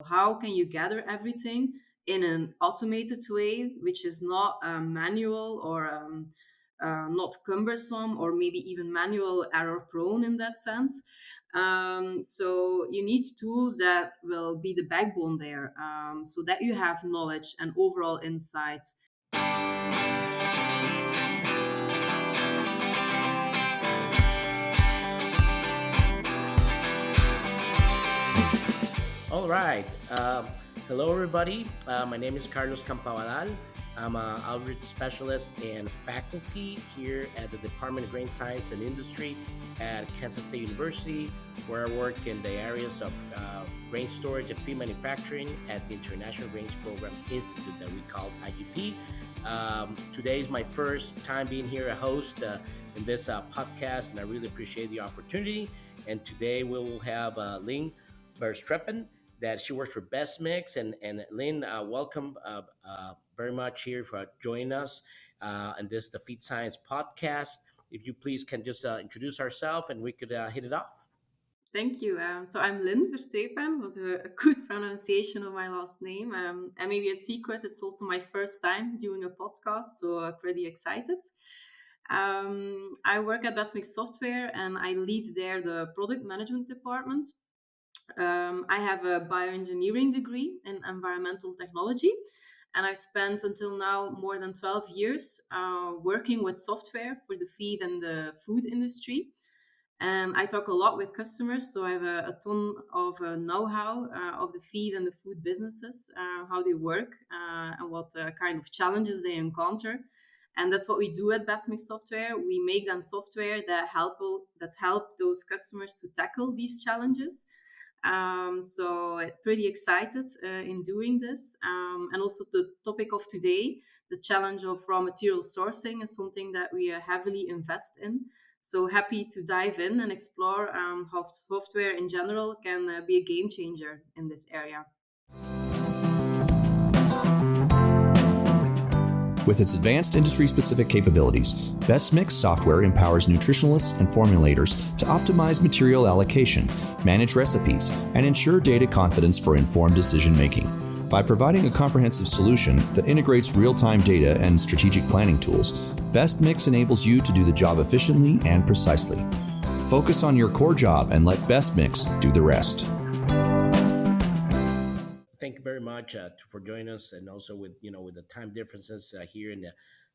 how can you gather everything in an automated way, which is not manual or not cumbersome, or maybe even manual error prone in that sense. So you need tools that will be the backbone there, so that you have knowledge and overall insights. All right. Hello, everybody. My name is Carlos Campabadal. I'm an outreach specialist and faculty here at the Department of Grain Science and Industry at Kansas State University, where I work in the areas of grain storage and feed manufacturing at the International Grains Program Institute that we call IGP. Today is my first time being here a host in this podcast, and I really appreciate the opportunity. And today we will have Lynn Verstrepen, that she works for BESTMIX. And Lynn, welcome very much here for joining us. And this the Feed Science podcast. If you please can just introduce ourselves and we could hit it off. Thank you. So I'm Lynn Verstrepen, was a good pronunciation of my last name. And maybe a secret, it's also my first time doing a podcast, so pretty excited. I work at BESTMIX Software and I lead there the product management department. I have a bioengineering degree in environmental technology, and I've spent until now more than 12 years working with software for the feed and the food industry. And I talk a lot with customers, so I have a ton of know-how of the feed and the food businesses, how they work, and what kind of challenges they encounter. And that's what we do at BestMix Software. We make them software that help those customers to tackle these challenges. So pretty excited in doing this. And also the topic of today, the challenge of raw material sourcing, is something that we heavily invest in. So happy to dive in and explore how software in general can be a game changer in this area. With its advanced industry-specific capabilities, BestMix Software empowers nutritionalists and formulators to optimize material allocation, manage recipes, and ensure data confidence for informed decision-making. By providing a comprehensive solution that integrates real-time data and strategic planning tools, BestMix enables you to do the job efficiently and precisely. Focus on your core job and let BestMix do the rest. Thank you very much for joining us, and also with the time differences here in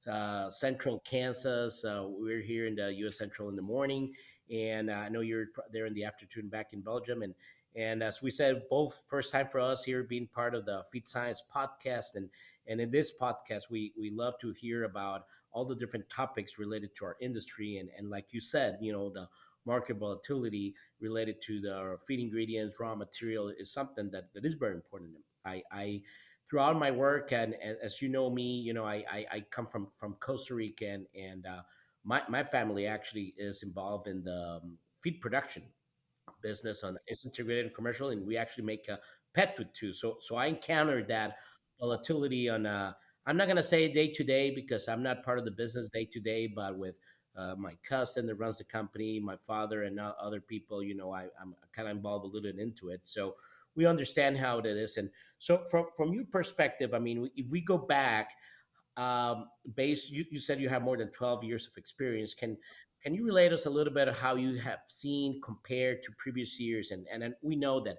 the central Kansas. We're here in the U.S. Central in the morning, and I know you're there in the afternoon back in Belgium. And as we said, both first time for us here being part of the Feed Science podcast, and in this podcast we love to hear about all the different topics related to our industry, and like you said, the market volatility related to the feed ingredients, raw material is something that is very important. I throughout my work, and as you know me, I come from Costa Rica, and my family actually is involved in the feed production business on it's integrated and commercial, and we actually make pet food too. So I encountered that volatility on I'm not gonna say day to day because I'm not part of the business day to day, but with my cousin that runs the company, my father, and other people, I'm kind of involved a little bit into it. So we understand how it is. And so from your perspective, I mean, if we go back, you said you have more than 12 years of experience. Can you relate us a little bit of how you have seen compared to previous years? And then we know that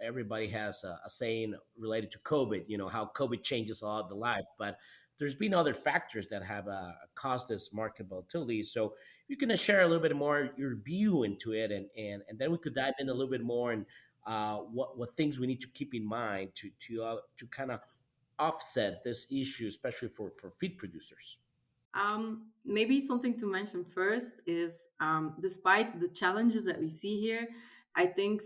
everybody has a saying related to COVID, how COVID changes a lot of the life, but there's been other factors that have caused this market volatility. So you can share a little bit more your view into it, and then we could dive in a little bit more and what things we need to keep in mind to kind of offset this issue, especially for feed producers. Maybe something to mention first is, despite the challenges that we see here, I think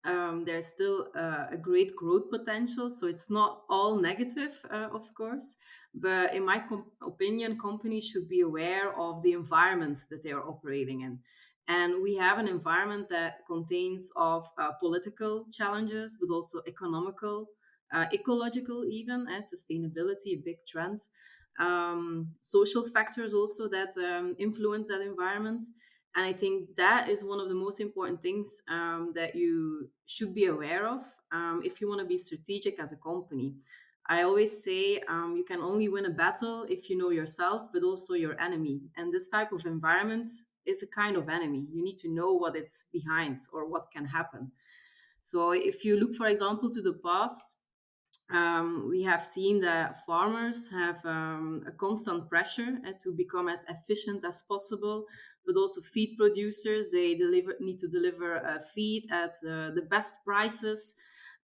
there's still a great growth potential. So it's not all negative, of course. But in my opinion, companies should be aware of the environment that they are operating in. And we have an environment that contains of political challenges, but also economical, ecological, even, and sustainability, a big trend. Social factors also that influence that environment. And I think that is one of the most important things that you should be aware of if you want to be strategic as a company. I always say you can only win a battle if you know yourself, but also your enemy. And this type of environment is a kind of enemy. You need to know what it's behind or what can happen. So if you look, for example, to the past, we have seen that farmers have a constant pressure to become as efficient as possible, but also feed producers, they need to deliver feed at the best prices.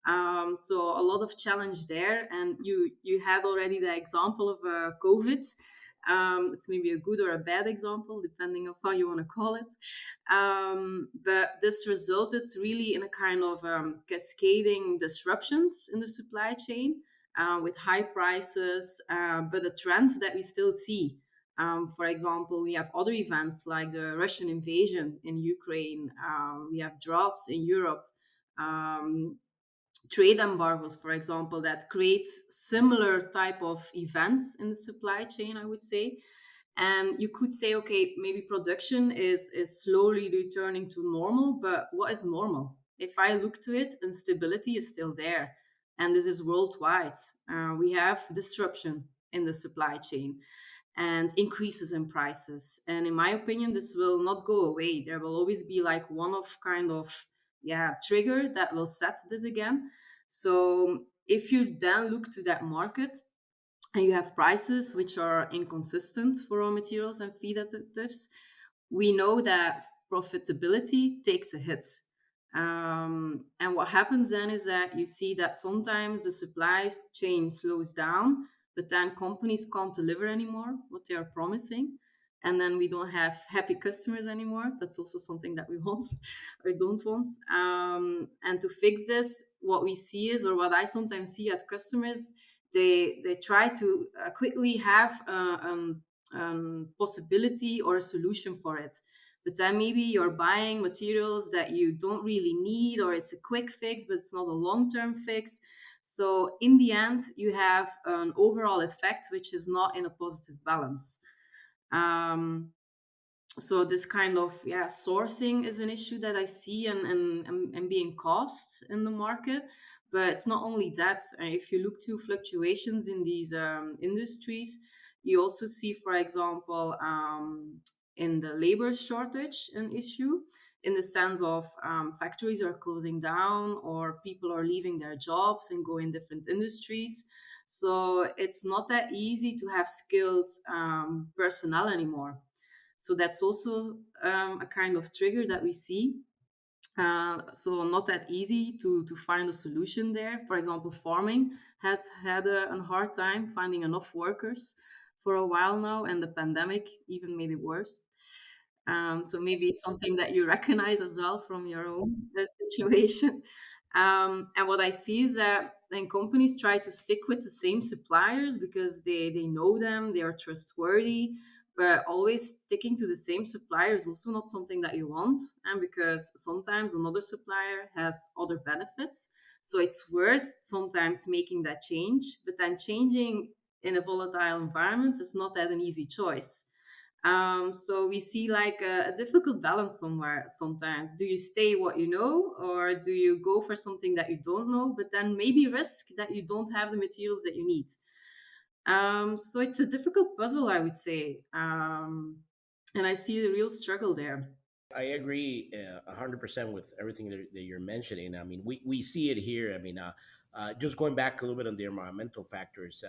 So a lot of challenge there, and you had already the example of COVID. It's maybe a good or a bad example, depending on how you want to call it. But this resulted really in a kind of cascading disruptions in the supply chain with high prices, but a trend that we still see. For example, we have other events like the Russian invasion in Ukraine. We have droughts in Europe. Um, Trade embargoes, for example, that creates similar type of events in the supply chain, I would say. And you could say, okay, maybe production is slowly returning to normal, but what is normal? If I look to it, instability is still there. And this is worldwide. We have disruption in the supply chain and increases in prices. And in my opinion, this will not go away. There will always be like one of kind of trigger that will set this again. So if you then look to that market, and you have prices which are inconsistent for raw materials and feed additives, we know that profitability takes a hit. And what happens then is that you see that sometimes the supply chain slows down, but then companies can't deliver anymore what they are promising. And then we don't have happy customers anymore. That's also something that we want or don't want. And to fix this, what we see is, or what I sometimes see at customers, they try to quickly have possibility or a solution for it. But then maybe you're buying materials that you don't really need, or it's a quick fix, but it's not a long term fix. So in the end, you have an overall effect which is not in a positive balance. Um, so this kind of sourcing is an issue that I see and being cost in the market. But it's not only that. If you look to fluctuations in these industries, you also see, for example, in the labor shortage an issue, in the sense of factories are closing down or people are leaving their jobs and go in different industries. So it's not that easy to have skilled personnel anymore. So that's also a kind of trigger that we see. So not that easy to find a solution there. For example, farming has had a hard time finding enough workers for a while now, and the pandemic even made it worse. So maybe it's something that you recognize as well from your own situation. And what I see is that then companies try to stick with the same suppliers because they know them, they are trustworthy, but always sticking to the same supplier is also not something that you want. And because sometimes another supplier has other benefits. So it's worth sometimes making that change, but then changing in a volatile environment is not that an easy choice. So we see like a difficult balance somewhere sometimes. Do you stay what you know, or do you go for something that you don't know, but then maybe risk that you don't have the materials that you need? So it's a difficult puzzle, I would say. And I see a real struggle there. I agree 100% with everything that you're mentioning. I mean, we see it here. I mean, just going back a little bit on the environmental factors,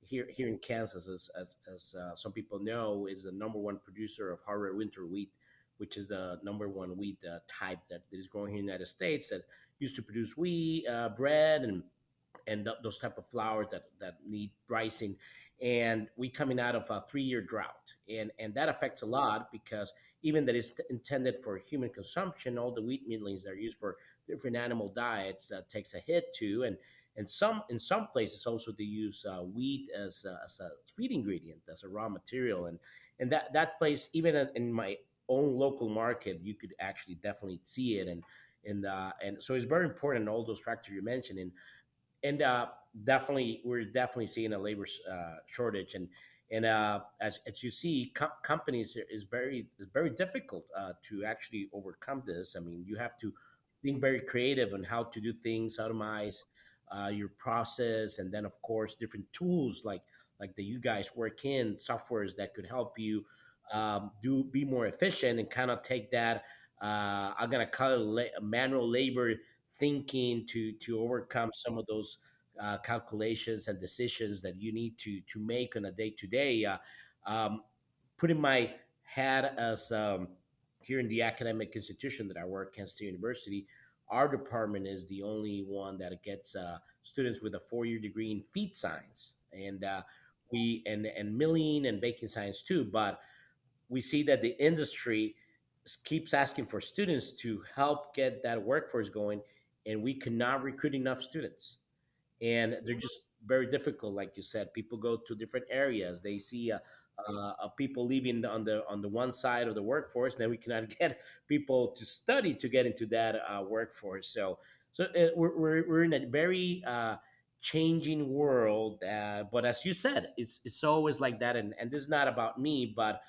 here in Kansas, as some people know, is the number one producer of hard red winter wheat, which is the number one wheat type that is growing here in the United States, that used to produce wheat, bread, and those type of flowers that need pricing. And we coming out of a 3-year drought, and that affects a lot because even that is intended for human consumption, all the wheat millings that are used for different animal diets takes a hit too. And some in some places also they use wheat as a feed ingredient, as a raw material. And that place, even in my own local market, you could actually definitely see it. And so it's very important, all those factors you mentioned. And definitely we're definitely seeing a labor shortage. And as you see, companies is very difficult to actually overcome this. I mean, you have to being very creative on how to do things, automate your process, and then of course different tools like that you guys work in, softwares that could help you do be more efficient and kind of take that. I'm gonna call it manual labor thinking to overcome some of those calculations and decisions that you need to make on a day to day. Um, Putting my hat as here in the academic institution that I work, Kansas State University, our department is the only one that gets students with a 4-year degree in feed science, and we and milling and baking science too. But we see that the industry keeps asking for students to help get that workforce going, and we cannot recruit enough students, and they're just very difficult. Like you said, people go to different areas, they see people leaving on the one side of the workforce, and then we cannot get people to study to get into that workforce. So we're in a very changing world, but as you said, it's always like that. And this is not about me, but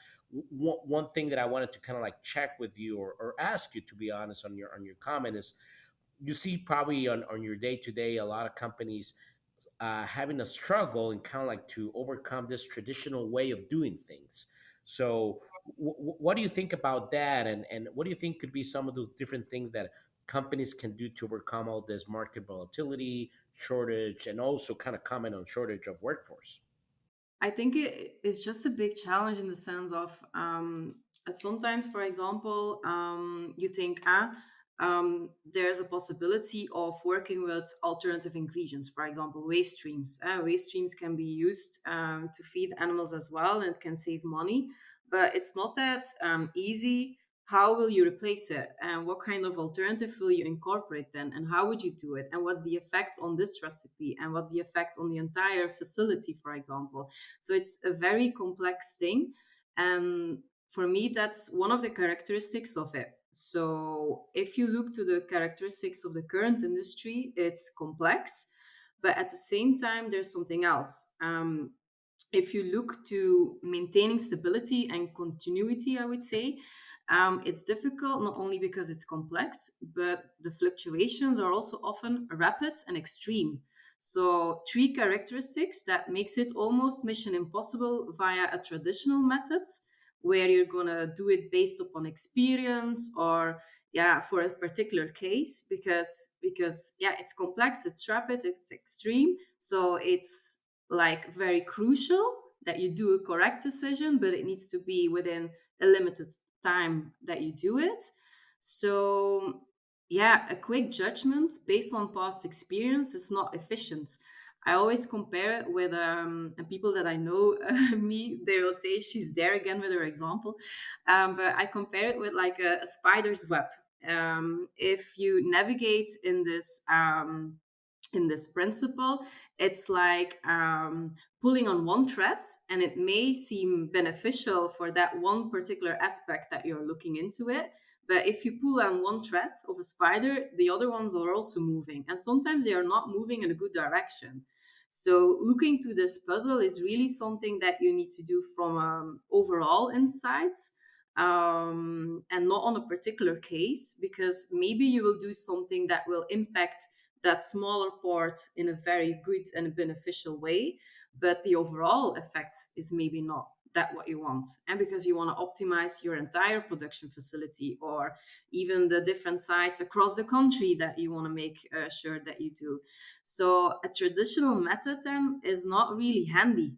one thing that I wanted to kind of like check with you, or ask you, to be honest, on your comment is, you see probably on your day to day a lot of companies having a struggle and kind of like to overcome this traditional way of doing things. So, what do you think about that? And what do you think could be some of those different things that companies can do to overcome all this market volatility, shortage, and also kind of comment on shortage of workforce? I think it is just a big challenge in the sense of sometimes, for example, you think, there's a possibility of working with alternative ingredients, for example, waste streams. Waste streams can be used to feed animals as well, and it can save money, but it's not that easy. How will you replace it? And what kind of alternative will you incorporate then? And how would you do it? And what's the effect on this recipe? And what's the effect on the entire facility, for example? So it's a very complex thing. And for me, that's one of the characteristics of it. So if you look to the characteristics of the current industry, it's complex, but at the same time, there's something else. If you look to maintaining stability and continuity, I would say, it's difficult not only because it's complex, but the fluctuations are also often rapid and extreme. So, three characteristics that makes it almost mission impossible via a traditional method, where you're gonna do it based upon experience, or yeah, for a particular case, because yeah, it's complex, it's rapid, it's extreme, so it's like very crucial that you do a correct decision, but it needs to be within a limited time that you do it. So, yeah, a quick judgment based on past experience is not efficient. I always compare it with and people that I know, me, they will say she's there again with her example. But I compare it with like a spider's web. If you navigate in this principle, it's like pulling on one thread, and it may seem beneficial for that one particular aspect that you're looking into it. But if you pull on one thread of a spider, the other ones are also moving, and sometimes they are not moving in a good direction. So looking to this puzzle is really something that you need to do from overall insights, and not on a particular case, because maybe you will do something that will impact that smaller part in a very good and beneficial way, but the overall effect is maybe not that what you want. And because you want to optimize your entire production facility, or even the different sites across the country that you want to make sure that you do. So a traditional method then is not really handy.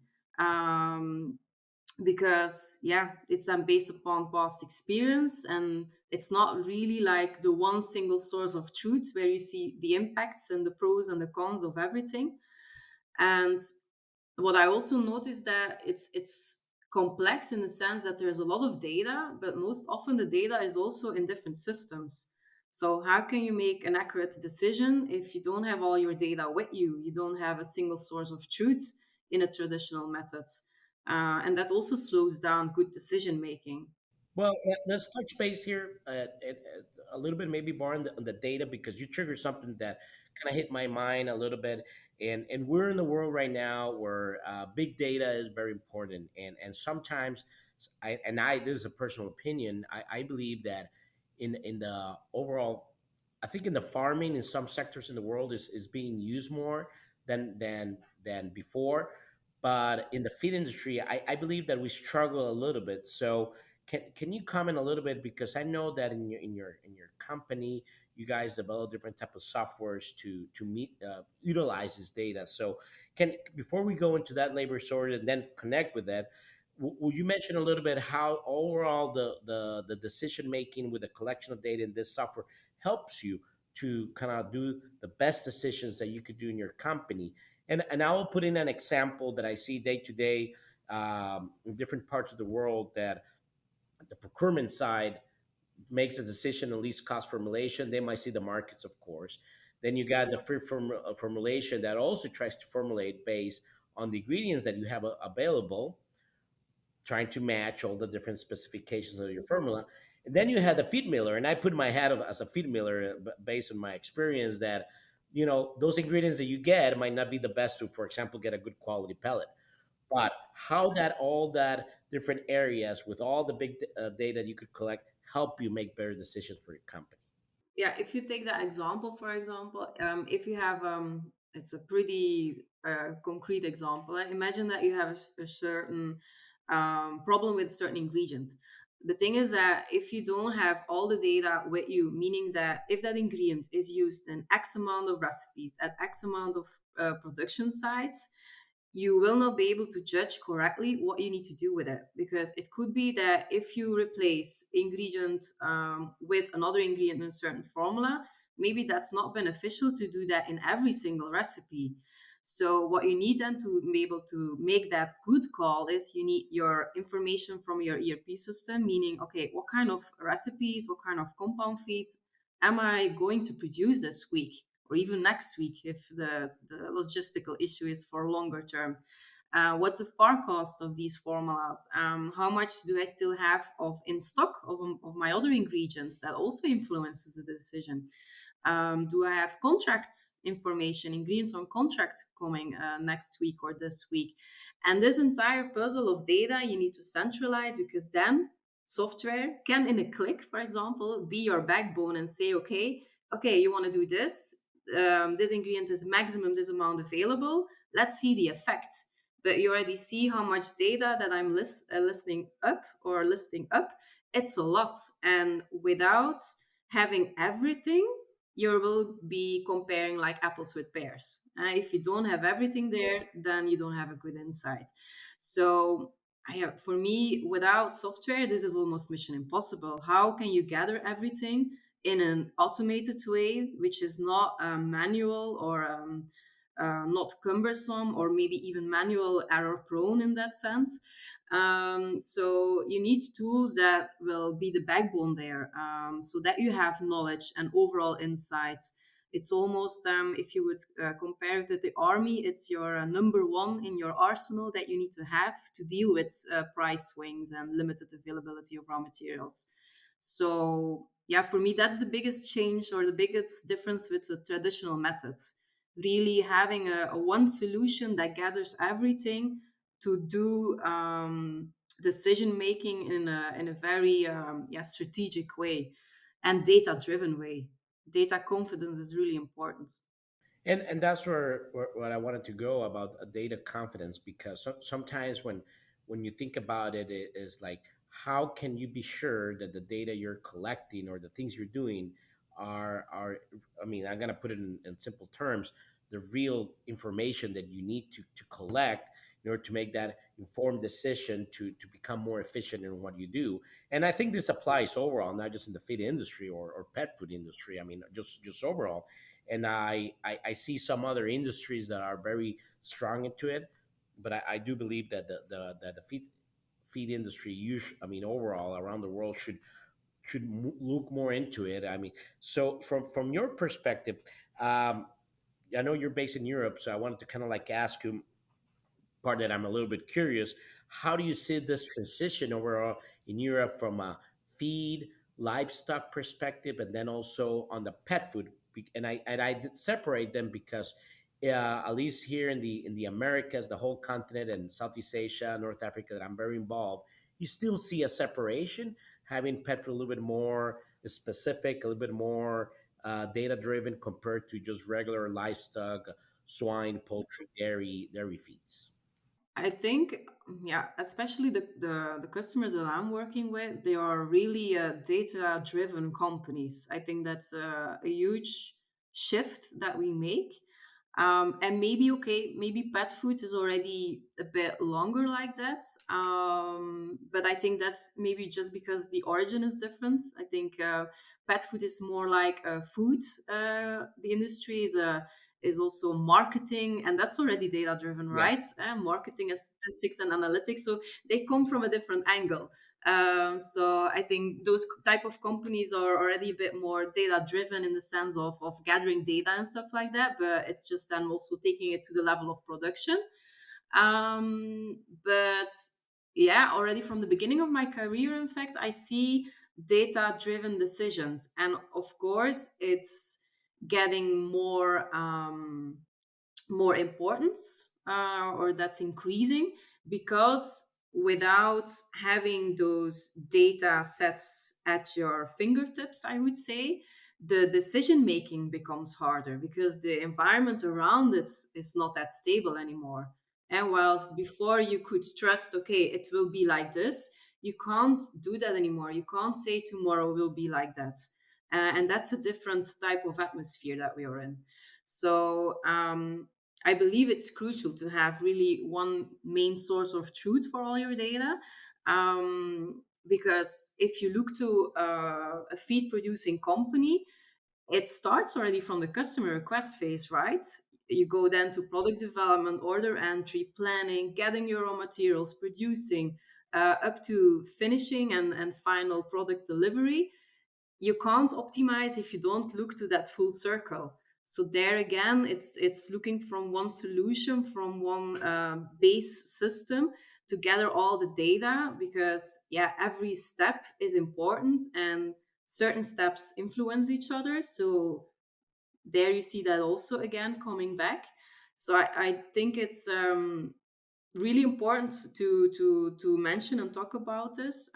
Because yeah, it's then based upon past experience, and it's not really like the one single source of truth where you see the impacts and the pros and the cons of everything. And what I also noticed, that it's complex in the sense that there's a lot of data, but most often the data is also in different systems. So how can you make an accurate decision if you don't have all your data with you? You don't have a single source of truth in a traditional method. And that also slows down good decision making. Well, let's touch base here a little bit, maybe more on the data, because you triggered something that kind of hit my mind a little bit. And we're in the world right now where big data is very important, and sometimes I this is a personal opinion. I believe that in the overall, I think in the farming in some sectors in the world is being used more than before. But in the feed industry, I believe that we struggle a little bit. So can you comment a little bit, because I know that in your company you guys develop different type of softwares to meet utilize this data. So can before we go into that labor shortage and then connect with that, will you mention a little bit how overall the decision making with the collection of data in this software helps you to kind of do the best decisions that you could do in your company? And I will put in an example that I see day to day in different parts of the world, that the procurement side makes a decision on least cost formulation. They might see the markets, of course. Then you got the formulation that also tries to formulate based on the ingredients that you have available, trying to match all the different specifications of your formula. And then you had the feed miller, and I put my hat as a feed miller based on my experience that those ingredients that you get might not be the best to, for example, get a good quality pellet. But how that all that different areas with all the big data you could collect help you make better decisions for your company. Yeah, if you take that example, for example, if you have it's a pretty concrete example. Imagine that you have a certain problem with certain ingredients. The thing is that if you don't have all the data with you, meaning that if that ingredient is used in X amount of recipes at X amount of production sites, you will not be able to judge correctly what you need to do with it, because it could be that if you replace ingredient with another ingredient in a certain formula, maybe that's not beneficial to do that in every single recipe. So what you need then to be able to make that good call is you need your information from your ERP system, meaning, okay, what kind of recipes, what kind of compound feed am I going to produce this week or even next week if the logistical issue is for longer term? What's the forecast of these formulas? How much do I still have of in stock of my other ingredients? That also influences the decision. Do I have contract information, ingredients on contract coming next week or this week? And this entire puzzle of data you need to centralize, because then software can, in a click, for example, be your backbone and say, okay, you want to do this. This ingredient is maximum this amount available. Let's see the effect. But you already see how much data that I'm listening up or listing up. It's a lot. And without having everything, you will be comparing like apples with pears. If you don't have everything there, then you don't have a good insight. So for me, without software, this is almost mission impossible. How can you gather everything in an automated way, which is not manual or not cumbersome, or maybe even manual error prone in that sense? So you need tools that will be the backbone there, so that you have knowledge and overall insights. It's almost, if you would compare it with the army, it's your number one in your arsenal that you need to have to deal with price swings and limited availability of raw materials. So, yeah, for me, that's the biggest change or the biggest difference with the traditional methods. Really having a one solution that gathers everything to do decision making in a very strategic way and data driven way. Data confidence is really important. And that's where what I wanted to go about data confidence, because sometimes when you think about it, it is like, how can you be sure that the data you're collecting or the things you're doing are I mean, I'm gonna put it in simple terms, the real information that you need to collect in order to make that informed decision to become more efficient in what you do. And I think this applies overall, not just in the feed industry or pet food industry. I mean, just overall. And I see some other industries that are very strong into it, but I do believe that the feed industry, I mean, overall around the world should look more into it. I mean, so from your perspective, um, I know you're based in Europe, so I wanted to kind of like ask you part that I'm a little bit curious. How do you see this transition overall in Europe from a feed livestock perspective, and then also on the pet food? And I did separate them because at least here in the Americas, the whole continent, and Southeast Asia, North Africa, that I'm very involved, you still see a separation. Having pet food a little bit more specific, a little bit more data driven compared to just regular livestock, swine, poultry, dairy feeds. I think, yeah, especially the customers that I'm working with, they are really data driven companies. I think that's a huge shift that we make. And maybe, okay, maybe pet food is already a bit longer like that. But I think that's maybe just because the origin is different. I think pet food is more like food. The industry is also marketing, and that's already data driven, Yes. right? Marketing statistics and analytics, so they come from a different angle. So I think those type of companies are already a bit more data driven in the sense of gathering data and stuff like that, but it's just then also taking it to the level of production. But yeah, already from the beginning of my career, in fact, I see data driven decisions, and of course it's getting more importance, or that's increasing, because without having those data sets at your fingertips, I would say the decision making becomes harder because the environment around it is not that stable anymore. And whilst before you could trust, okay, it will be like this, you can't do that anymore. You can't say tomorrow will be like that. And that's a different type of atmosphere that we are in. So I believe it's crucial to have really one main source of truth for all your data. Because if you look to a feed producing company, it starts already from the customer request phase, right? You go then to product development, order entry, planning, getting your raw materials, producing, up to finishing and final product delivery. You can't optimize if you don't look to that full circle. So there again, it's looking from one solution, from one base system, to gather all the data, because yeah, every step is important and certain steps influence each other. So there you see that also again coming back. So I think it's really important to mention and talk about this.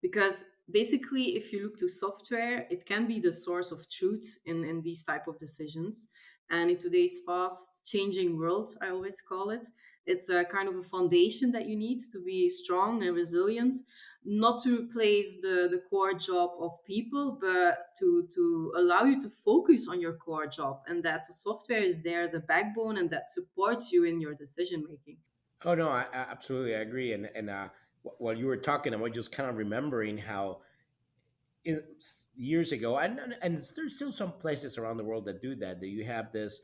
Because basically, if you look to software, it can be the source of truth in these type of decisions. And in today's fast changing world, I always call it, it's a kind of a foundation that you need to be strong and resilient, not to replace the core job of people, but to allow you to focus on your core job, and that the software is there as a backbone and that supports you in your decision making. Oh no, I absolutely I agree. And while you were talking, I was just kind of remembering how years ago, and there's still some places around the world that do that. That you have this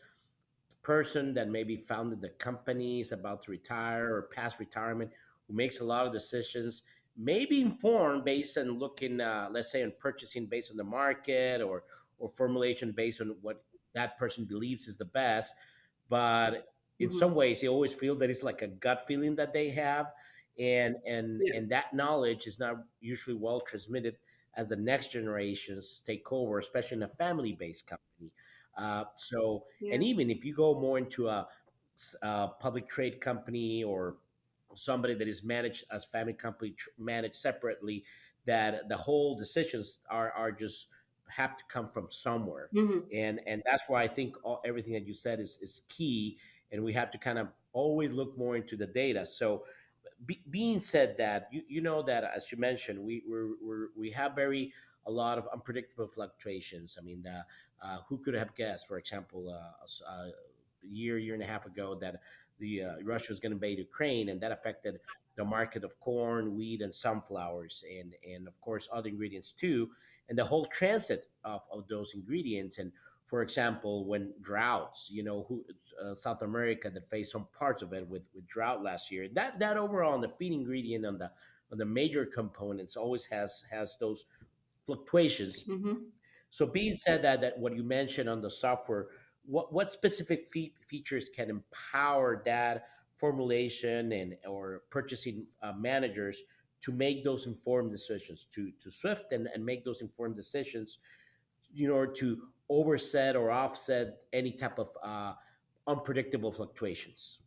person that maybe founded the company, is about to retire or past retirement, who makes a lot of decisions, maybe informed based on looking, let's say, on purchasing based on the market, or formulation based on what that person believes is the best. But in some Hmm. ways, they always feel that it's like a gut feeling that they have, Yeah. and that knowledge is not usually well transmitted as the next generations take over, especially in a family-based company. So, and Yeah. even if you go more into a public trade company, or somebody that is managed as family company, managed separately, that the whole decisions are just have to come from somewhere. Hmm. And that's why I think everything that you said is key, and we have to kind of always look more into the data. So, being said that, you know that, as you mentioned, we have very a lot of unpredictable fluctuations. I mean, who could have guessed, for example, a year and a half ago, that the Russia was going to invade Ukraine, and that affected the market of corn, wheat, and sunflowers, and of course other ingredients too, and the whole transit of those ingredients. And for example, when droughts, South America that faced some parts of it with drought last year, that overall on the feed ingredient, on the major components, always has those fluctuations. Hmm. So, being said that what you mentioned on the software, what specific features can empower that formulation and or purchasing managers to make those informed decisions, to swift and make those informed decisions, to overset or offset any type of unpredictable fluctuations.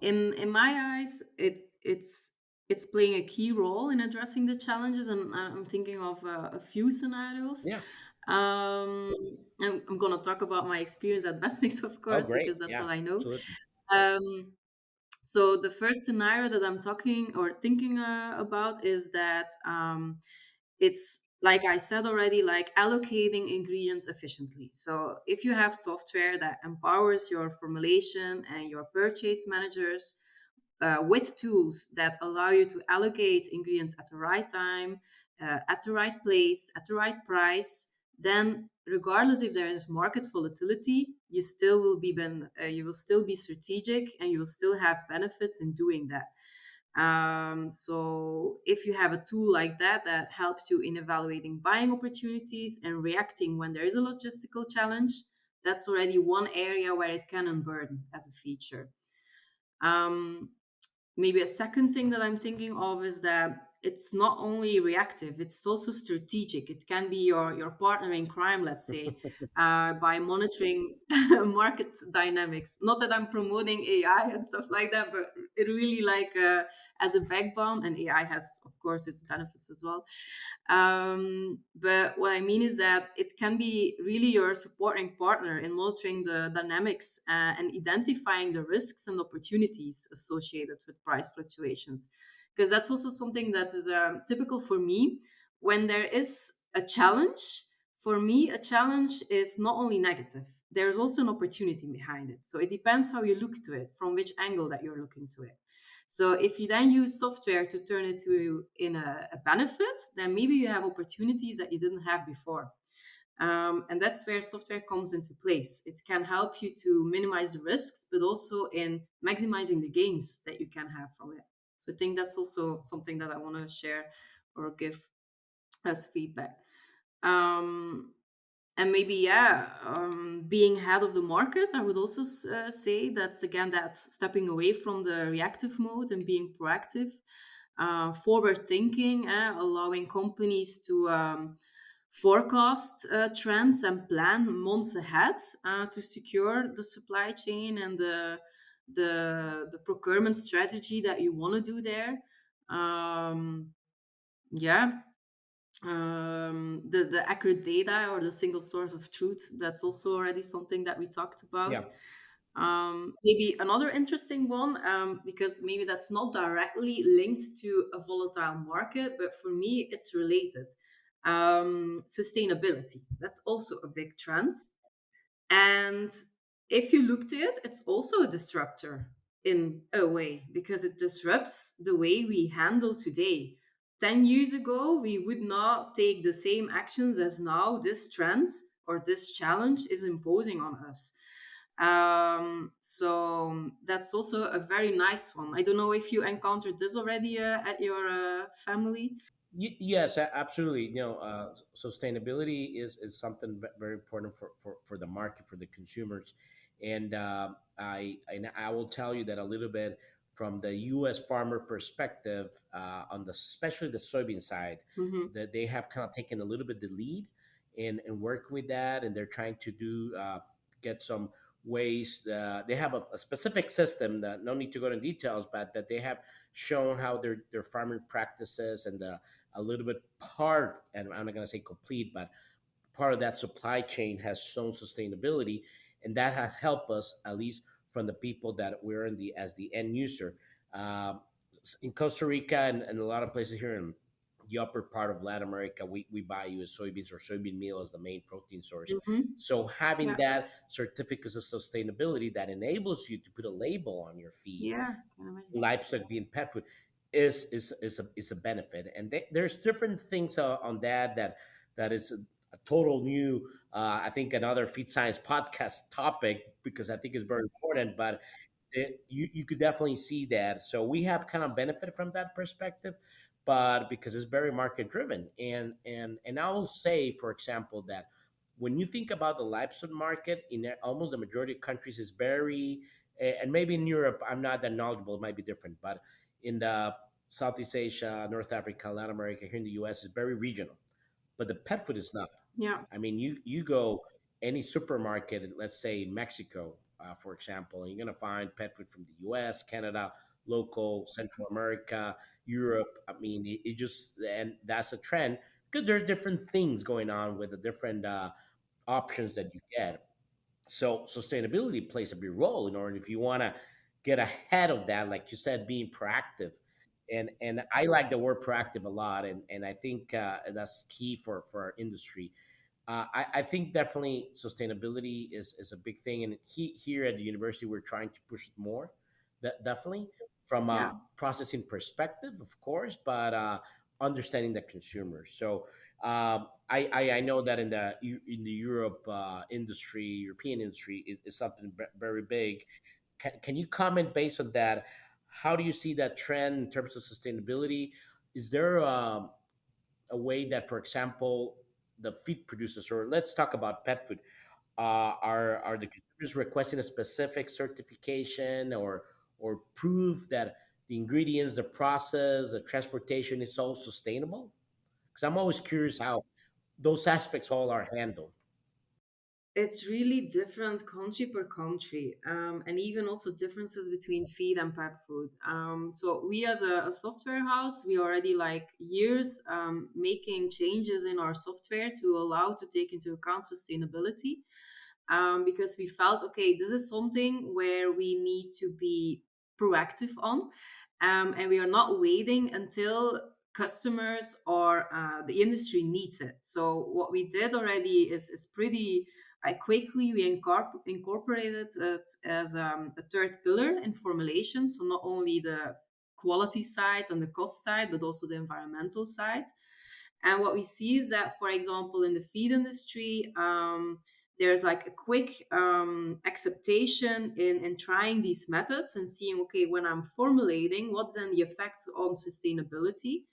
In my eyes, it's playing a key role in addressing the challenges, and I'm thinking of a few scenarios. Yeah. um I'm gonna talk about my experience at BESTMIX, of Oh, course, great. because that's Yeah, what I know. absolutely. um so the first scenario that I'm talking or thinking about is that it's like I said already, like allocating ingredients efficiently. So if you have software that empowers your formulation and your purchase managers with tools that allow you to allocate ingredients at the right time, at the right place, at the right price, then regardless if there is market volatility, you will still be strategic and you will still have benefits in doing that. So if you have a tool like that that helps you in evaluating buying opportunities and reacting when there is a logistical challenge, that's already one area where it can unburden as a feature. Um, Maybe a second thing that I'm thinking of is that it's not only reactive, it's also strategic. It can be your partner in crime, let's say, by monitoring market dynamics. Not that I'm promoting AI and stuff like that, but it really like as a backbone, and AI has, of course, its benefits as well. But what I mean is that it can be really your supporting partner in monitoring the dynamics and identifying the risks and opportunities associated with price fluctuations. Because that's also something that is typical for me. When there is a challenge, for me, a challenge is not only negative, there's also an opportunity behind it. So it depends how you look to it, from which angle that you're looking to it. So if you then use software to turn it to in a benefit, then maybe you have opportunities that you didn't have before. And that's where software comes into place. It can help you to minimize the risks, but also in maximizing the gains that you can have from it. So I think that's also something that I want to share or give as feedback. Um, and maybe, yeah, being ahead of the market, I would also say that's again that stepping away from the reactive mode and being proactive, forward thinking, allowing companies to forecast trends and plan months ahead to secure the supply chain and the procurement strategy that you want to do there. Um, yeah, the accurate data or the single source of truth, that's also already something that we talked about. Yeah. Maybe another interesting one, because maybe that's not directly linked to a volatile market, but for me it's related. Sustainability, that's also a big trend. And if you look to it, it's also a disruptor in a way because it disrupts the way we handle today. 10 years ago, we would not take the same actions as now this trend or this challenge is imposing on us. So that's also a very nice one. I don't know if you encountered this already at your family. Yes, absolutely. Sustainability is something very important for the market, for the consumers, and I will tell you that a little bit from the U.S. farmer perspective, on the especially the soybean side, Hmm. that they have kind of taken a little bit the lead in working with that, and they're trying to do get some ways. They have a specific system that no need to go into details, but that they have shown how their farming practices and the a little bit part, and I'm not going to say complete, but part of that supply chain has shown sustainability, and that has helped us at least from the people that we're in the as the end user. Um, in Costa Rica and a lot of places here in the upper part of Latin America, we buy U.S. soybeans or soybean meal as the main protein source. Hmm. So having Yeah, that certificates of sustainability that enables you to put a label on your feed, yeah, can imagine. livestock being pet food, is a benefit, and there's different things on that is a total new I think another feed science podcast topic, because I think it's very important, but you could definitely see that. So we have kind of benefited from that perspective, but because it's very market driven, and I will say, for example, that when you think about the livestock market in almost the majority of countries is very, and maybe in Europe I'm not that knowledgeable, it might be different, but in the Southeast Asia, North Africa, Latin America, here in the US is very regional, but the pet food is not. Yeah. I mean, you go any supermarket, let's say Mexico, for example, and you're going to find pet food from the US, Canada, local, Central America, Europe. I mean, it just, and that's a trend because there's different things going on with the different options that you get. So sustainability plays a big role in order if you want to get ahead of that, like you said, being proactive. And I like the word proactive a lot, and I think that's key for our industry. I think definitely sustainability is a big thing, and here at the university we're trying to push it more. Definitely from Yeah. a processing perspective, of course, but understanding the consumer. So I know that in the Europe industry, European industry is something very big. Can you comment based on that? How do you see that trend in terms of sustainability? Is there a way that, for example, the feed producers, or let's talk about pet food, are the consumers requesting a specific certification or proof that the ingredients, the process, the transportation is all sustainable? Because I'm always curious how those aspects all are handled. It's really different country per country, and even also differences between feed and pet food. So we, as a software house, we already like years making changes in our software to allow to take into account sustainability, because we felt, okay, this is something where we need to be proactive on, and we are not waiting until customers or the industry needs it. So what we did already is pretty quickly. We incorporated it as a third pillar in formulation. So not only the quality side and the cost side, but also the environmental side. And what we see is that, for example, in the feed industry, there's like a quick acceptation in trying these methods and seeing, okay, when I'm formulating, what's then the effect on sustainability?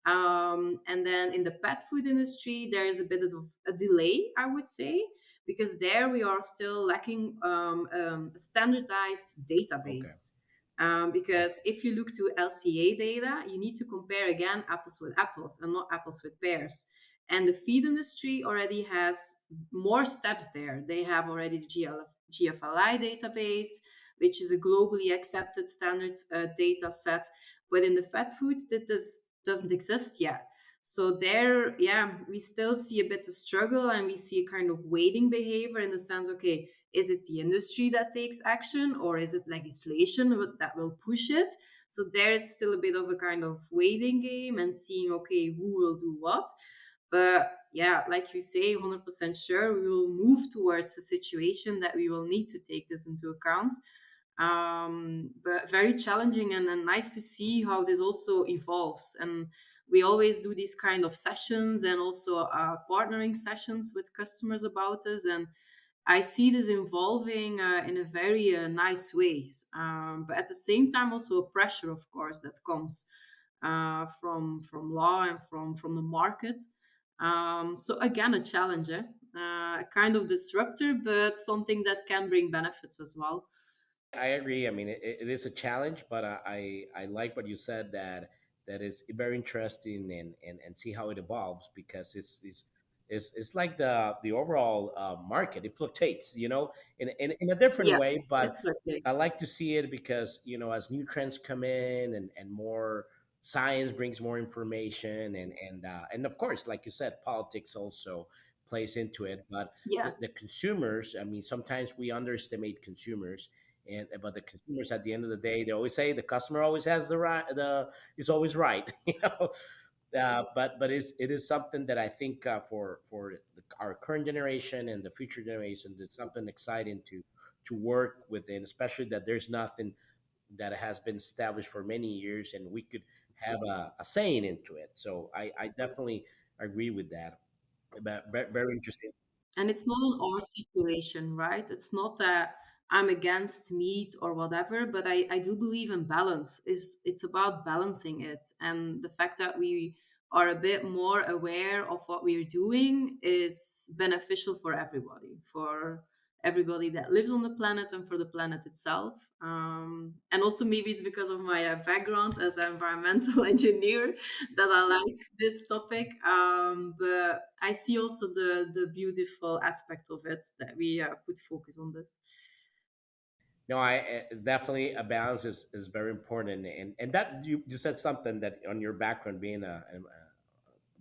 And then in the pet food industry, there is a bit of a delay, I would say, because there we are still lacking a standardized Okay. database. Because if you look to LCA data, you need to compare again apples with apples and not apples with pears. And the feed industry already has more steps there. They have already the GFLI database, which is a globally accepted standard data set. But in the pet food, that doesn't exist yet. So there, yeah, we still see a bit of struggle, and we see a kind of waiting behavior in the sense, okay, is it the industry that takes action, or is it legislation that will push it? So there it's still a bit of a kind of waiting game and seeing, okay, who will do what. But yeah, like you say, 100% sure, we will move towards a situation that we will need to take this into account. But very challenging, and nice to see how this also evolves. And we always do these kind of sessions and also partnering sessions with customers about this. And I see this evolving in a very nice way. But at the same time, also a pressure, of course, that comes from law and from the market. So again, a challenge, a kind of disruptor, but something that can bring benefits as well. I agree. I mean, it is a challenge, but I like what you said, that is very interesting, and see how it evolves, because it's like the overall market. It fluctuates, in a different Yes, way, but definitely. I like to see it because, as new trends come in, and more science brings more information, and of course, like you said, politics also plays into it. But Yeah, the consumers, I mean, sometimes we underestimate consumers, and but the consumers, at the end of the day, they always say the customer always has the right, the is always right. But it is something that I think, for our current generation and the future generations, it's something exciting to work within, especially that there's nothing that has been established for many years, and we could have a saying into it. So I definitely agree with that. But very interesting. and it's not an or situation, right? It's not that I'm against meat or whatever, but I do believe in balance. Is It's about balancing it, and the fact that we are a bit more aware of what we're doing is beneficial for everybody, for everybody that lives on the planet and for the planet itself. And also maybe it's because of my background as an environmental engineer that I like this topic. But I see also the beautiful aspect of it, that we put focus on this. No, I it's definitely a balance is very important, and that you said something that on your background being a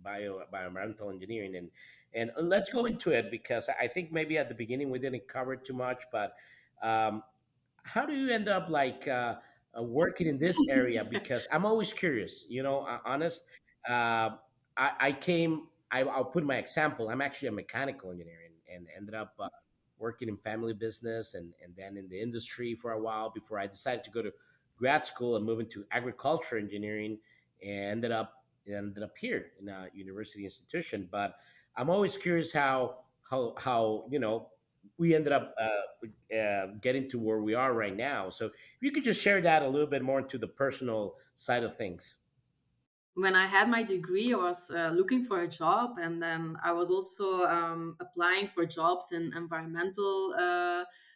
bioenvironmental engineering, and let's go into it because I think maybe at the beginning we didn't cover too much, but um, how do you end up like working in this area? Because I'm always curious, honest. Uh, I came. I'll put my example. I'm actually a mechanical engineer and ended up working in family business and then in the industry for a while before I decided to go to grad school and move into agriculture engineering and ended up here in a university institution. But I'm always curious how we ended up getting to where we are right now. So if you could just share that a little bit more into the personal side of things. When I had my degree, I was looking for a job, and then I was also applying for jobs in environmental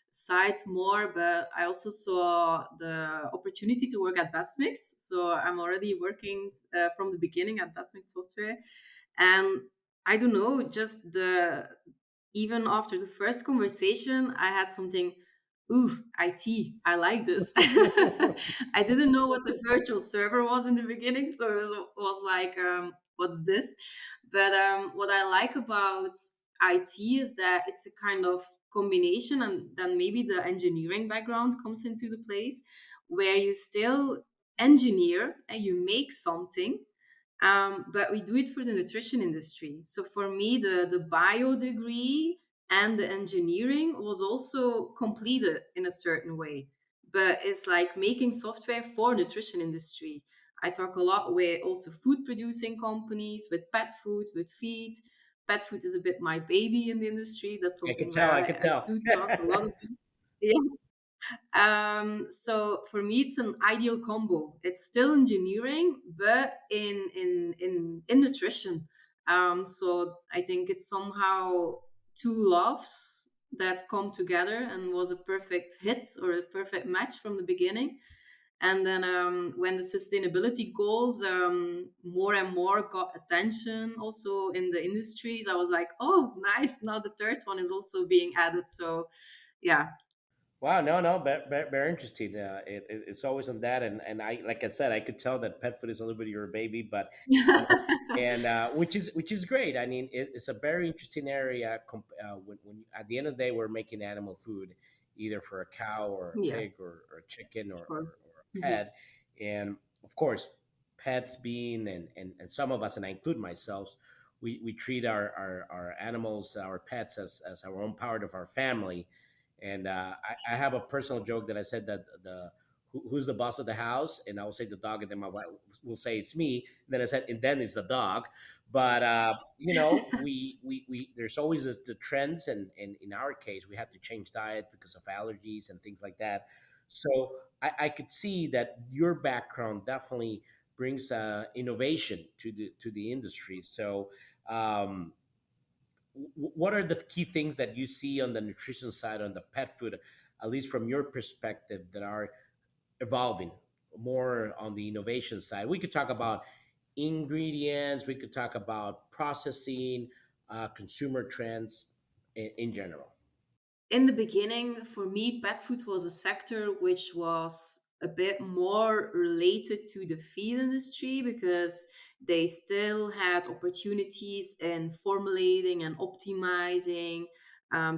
side more. But I also saw the opportunity to work at BESTMIX, so I'm already working from the beginning at BESTMIX Software, and I don't know, just the even after the first conversation, I had something. Ooh, IT. I like this. I didn't know what the virtual server was in the beginning, so it was like, what's this? But what I like about IT is that it's a kind of combination, and then maybe the engineering background comes into the place where you still engineer and you make something, but we do it for the nutrition industry. So for me, the bio degree and the engineering was also completed in a certain way. But it's like making software for nutrition industry. I talk a lot with also food producing companies, with pet food, with feed. Pet food is a bit my baby in the industry. That's I can something where tell. I I, can I tell. do talk a lot. Yeah. So for me, it's an ideal combo. It's still engineering, but in nutrition. So I think it's somehow two loves that come together and was a perfect hit or a perfect match from the beginning. And then when the sustainability goals more and more got attention also in the industries, I was like, oh, nice. Now the third one is also being added. So yeah. Wow, no, no, very interesting. It's always on that, and I, like I said, I could tell that pet food is a little bit of your baby, but and which is great. I mean, it's a very interesting area. When at the end of the day, we're making animal food, either for a cow or a Yeah, pig or a chicken of or course. or a Mhm. pet, and of course, pets being and some of us, and I include myself, we treat our animals, our pets as our own part of our family. And I have a personal joke that I said that who's the boss of the house, and I will say the dog, and then my wife will say it's me. And then I said, and then it's the dog. But we there's always the trends, and in our case, we had to change diet because of allergies and things like that. So I could see that your background definitely brings innovation to the industry. So. What are the key things that you see on the nutrition side on the pet food, at least from your perspective, that are evolving more on the innovation side? We could talk about ingredients, we could talk about processing, consumer trends in general. In the beginning, for me, pet food was a sector which was a bit more related to the feed industry because they still had opportunities in formulating and optimizing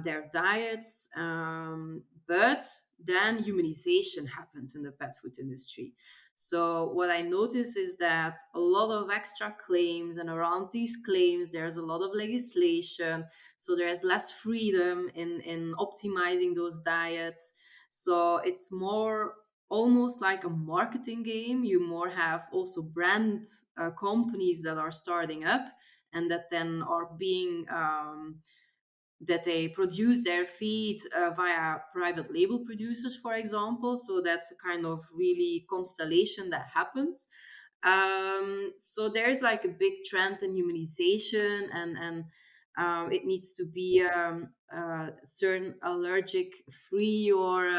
their diets. But then humanization happened in the pet food industry. So, what I notice is that a lot of extra claims, and around these claims, there's a lot of legislation, so there's less freedom in optimizing those diets. So it's more almost like a marketing game. You more have also brand companies that are starting up and that then are being that they produce their feed via private label producers, for example. So that's a kind of really constellation that happens. So there's like a big trend in humanization and It needs to be certain allergic free or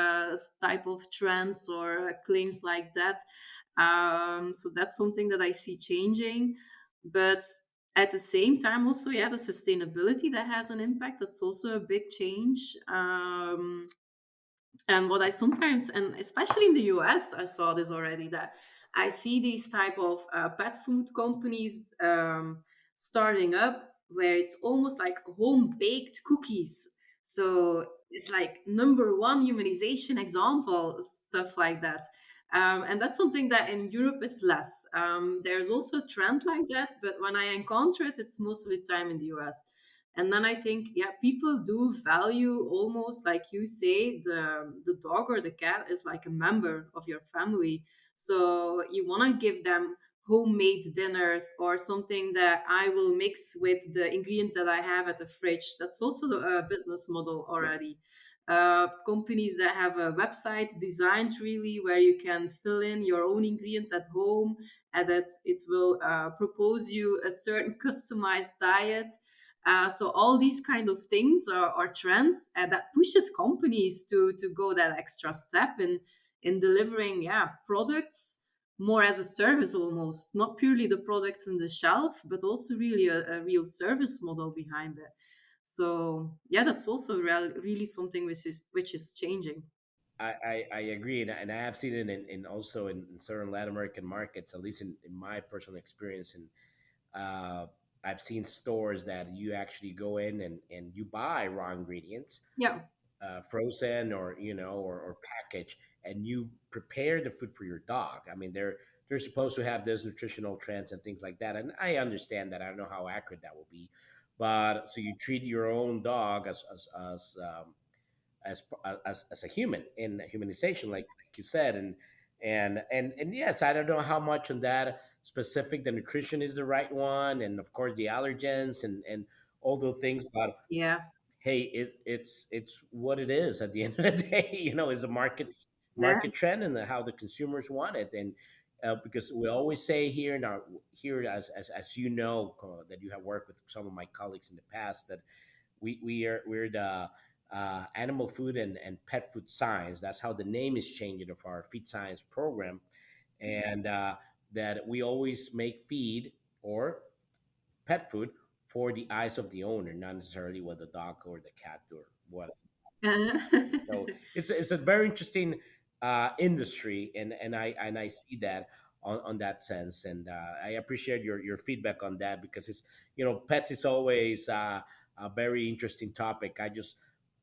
type of trends or claims like that. So that's something that I see changing. But at the same time, also, yeah, the sustainability that has an impact. That's also a big change. And what I sometimes, and especially in the US, I saw this already, that I see these type of pet food companies starting up where it's almost like home baked cookies. So it's like number one humanization example, stuff like that. And that's something that in Europe is less. There's also a trend like that, but when I encounter it, it's most of the time in the US. And then I think, yeah, people do value, almost like you say, the dog or the cat is like a member of your family. So you want to give them homemade dinners or something that I will mix with the ingredients that I have at the fridge. That's also a business model already. Companies that have a website designed really where you can fill in your own ingredients at home, and that it will propose you a certain customized diet. So all these kind of things are trends that pushes companies to go that extra step in delivering, yeah, products more as a service, almost not purely the products in the shelf, but also really a real service model behind it. So yeah, that's also really something which is changing. I agree, and I have seen it in also in certain Latin American markets, at least in my personal experience. And uh, I've seen stores that you actually go in and you buy raw ingredients, Yeah, frozen or or packaged, and you prepare the food for your dog. I mean, they're supposed to have those nutritional trends and things like that, and I understand that. I don't know how accurate that will be, but so you treat your own dog as a human in humanization, like you said. And yes, I don't know how much on that specific the nutrition is the right one, and of course the allergens and all those things. But yeah, hey, it's what it is at the end of the day. Is a yeah, market trend and how the consumers want it. And because we always say here in our here, as you know, that you have worked with some of my colleagues in the past, that we're the animal food and pet food science. That's how the name is changing of our feed science program. And that we always make feed or pet food for the eyes of the owner, not necessarily with the dog or the cat or what. So it's a very interesting industry, and I see that on that sense. And I appreciate your feedback on that, because it's pets is always a very interesting topic. I just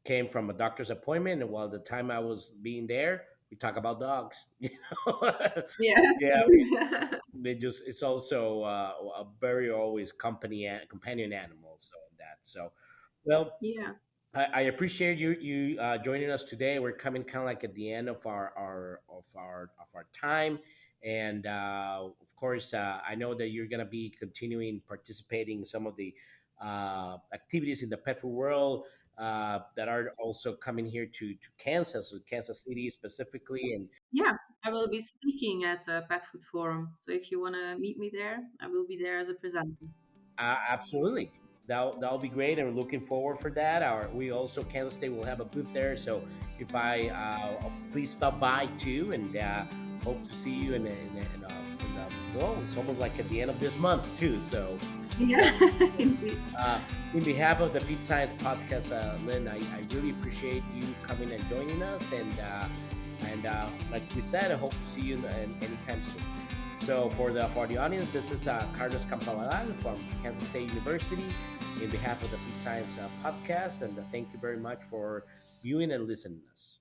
came from a doctor's appointment, and while the time I was being there, we talk about dogs. yeah, Yeah, true. it's also a very always companion animal. So that so well. Yeah, I appreciate you joining us today. We're coming kind of like at the end of our time, and of course, I know that you're gonna be continuing participating in some of the activities in the pet food world that are also coming here to Kansas, to Kansas City specifically. And yeah. I will be speaking at a pet food forum. So if you want to meet me there, I will be there as a presenter. Absolutely. That'll be great, and we're looking forward for that. We also Kansas State will have a booth there, so if I please stop by too, and hope to see you well, it's almost like at the end of this month too. So Yeah, indeed. in behalf of the Feed Science podcast, Lynn, I really appreciate you coming and joining us, and like we said, I hope to see you anytime soon. So for the audience, this is Carlos Campabadal from Kansas State University in behalf of the Feed Science podcast, and thank you very much for viewing and listening to us.